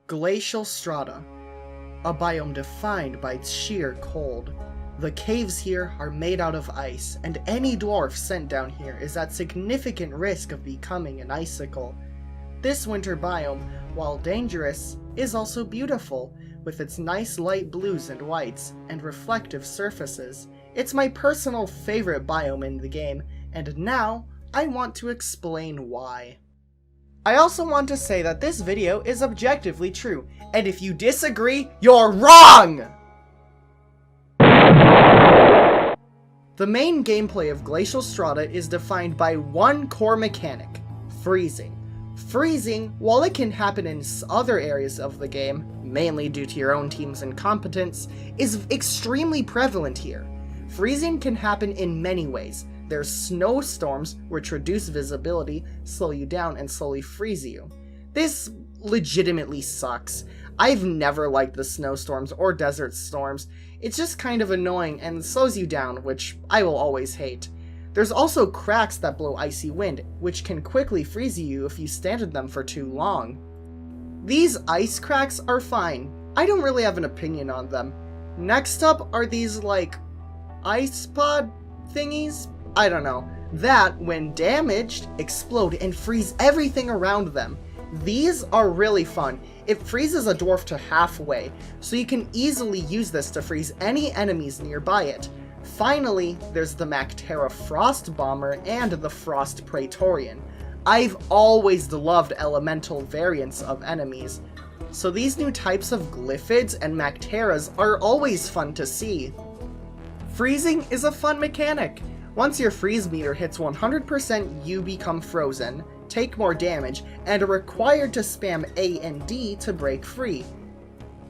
Glacial Strata, a biome defined by its sheer cold. The caves here are made out of ice, and any dwarf sent down here is at significant risk of becoming an icicle. This winter biome, while dangerous, is also beautiful, with its nice light blues and whites, and reflective surfaces. It's my personal favorite biome in the game, and now I want to explain why. I also want to say that this video is objectively true, and if you disagree, you're wrong! The main gameplay of Glacial Strata is defined by one core mechanic: freezing. Freezing, while it can happen in other areas of the game, mainly due to your own team's incompetence, is extremely prevalent here. Freezing can happen in many ways. There's snowstorms, which reduce visibility, slow you down, and slowly freeze you. This legitimately sucks. I've never liked the snowstorms or desert storms. It's just kind of annoying and slows you down, which I will always hate. There's also cracks that blow icy wind, which can quickly freeze you if you stand in them for too long. These ice cracks are fine. I don't really have an opinion on them. Next up are these, ice pod thingies? I don't know. That, when damaged, explode and freeze everything around them. These are really fun. It freezes a dwarf to halfway, so you can easily use this to freeze any enemies nearby it. Finally, there's the Mychannel Frost Bomber and the Frost Praetorian. I've always loved elemental variants of enemies, so these new types of glyphids and Mychanels are always fun to see. Freezing is a fun mechanic. Once your freeze meter hits 100%, you become frozen, take more damage, and are required to spam A and D to break free.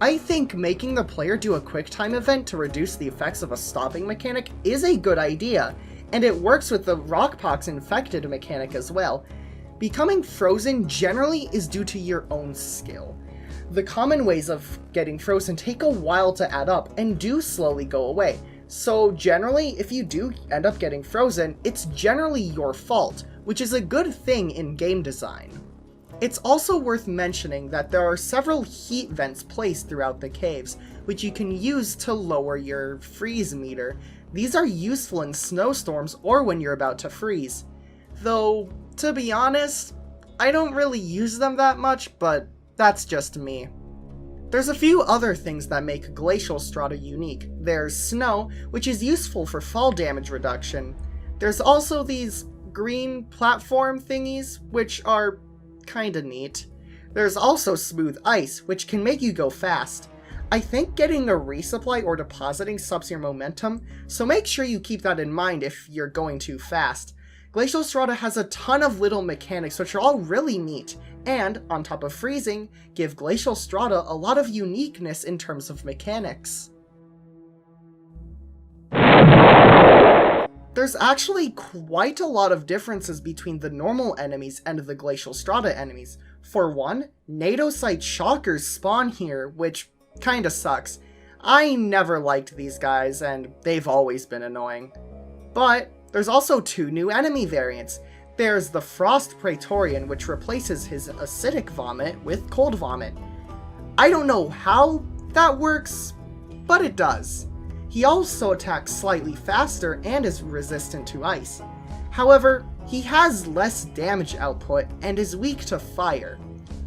I think making the player do a quick time event to reduce the effects of a stopping mechanic is a good idea, and it works with the Rockpox infected mechanic as well. Becoming frozen generally is due to your own skill. The common ways of getting frozen take a while to add up and do slowly go away. So generally, if you do end up getting frozen, it's generally your fault, which is a good thing in game design. It's also worth mentioning that there are several heat vents placed throughout the caves, which you can use to lower your freeze meter. These are useful in snowstorms or when you're about to freeze. Though, to be honest, I don't really use them that much, but that's just me. There's a few other things that make Glacial Strata unique. There's snow, which is useful for fall damage reduction. There's also these green platform thingies, which are kinda neat. There's also smooth ice, which can make you go fast. I think getting a resupply or depositing subs your momentum, so make sure you keep that in mind if you're going too fast. Glacial Strata has a ton of little mechanics which are all really neat, and, on top of freezing, give Glacial Strata a lot of uniqueness in terms of mechanics. There's actually quite a lot of differences between the normal enemies and the Glacial Strata enemies. For one, Nadosite Shockers spawn here, which kinda sucks. I never liked these guys, and they've always been annoying. But there's also two new enemy variants. There's the Frost Praetorian, which replaces his acidic vomit with cold vomit. I don't know how that works, but it does. He also attacks slightly faster and is resistant to ice. However, he has less damage output and is weak to fire.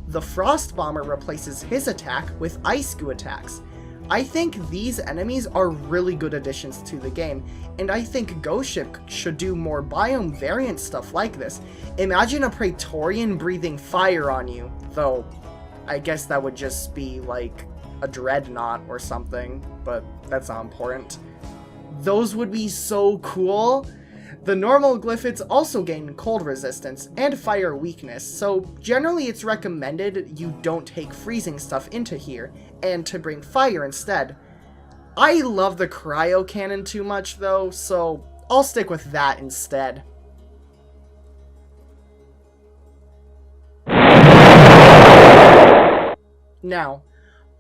The Frost Bomber replaces his attack with ice goo attacks. I think these enemies are really good additions to the game, and I think Ghost Ship should do more biome variant stuff like this. Imagine a Praetorian breathing fire on you, though I guess that would just be like a dreadnought or something, but that's not important. Those would be so cool. The normal glyphids also gain cold resistance and fire weakness, so generally it's recommended you don't take freezing stuff into here, and to bring fire instead. I love the cryo cannon too much though, so I'll stick with that instead. Now,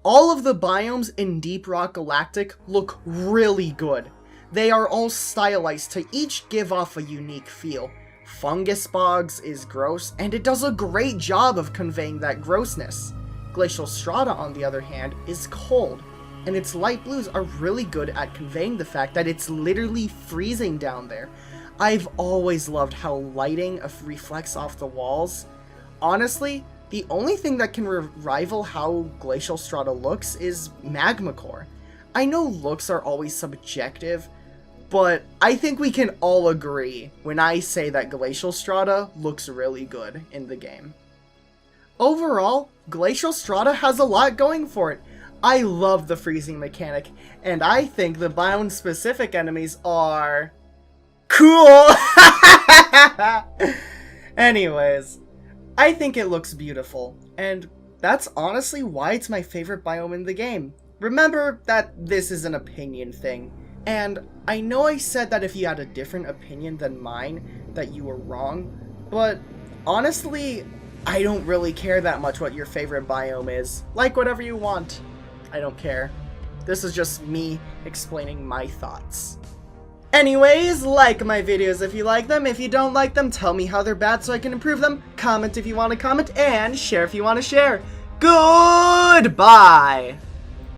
all of the biomes in Deep Rock Galactic look really good. They are all stylized to each give off a unique feel. Fungus Bogs is gross, and it does a great job of conveying that grossness. Glacial Strata, on the other hand, is cold, and its light blues are really good at conveying the fact that it's literally freezing down there. I've always loved how lighting reflects off the walls. Honestly, the only thing that can rival how Glacial Strata looks is Magma Core. I know looks are always subjective, but I think we can all agree when I say that Glacial Strata looks really good in the game. Overall, Glacial Strata has a lot going for it. I love the freezing mechanic, and I think the biome-specific enemies are cool! Anyways, I think it looks beautiful, and that's honestly why it's my favorite biome in the game. Remember that this is an opinion thing, and I know I said that if you had a different opinion than mine, that you were wrong, but honestly, I don't really care that much what your favorite biome is. Like whatever you want. I don't care. This is just me explaining my thoughts. Anyways, like my videos if you like them. If you don't like them, tell me how they're bad so I can improve them. Comment if you want to comment, and share if you want to share. Goodbye!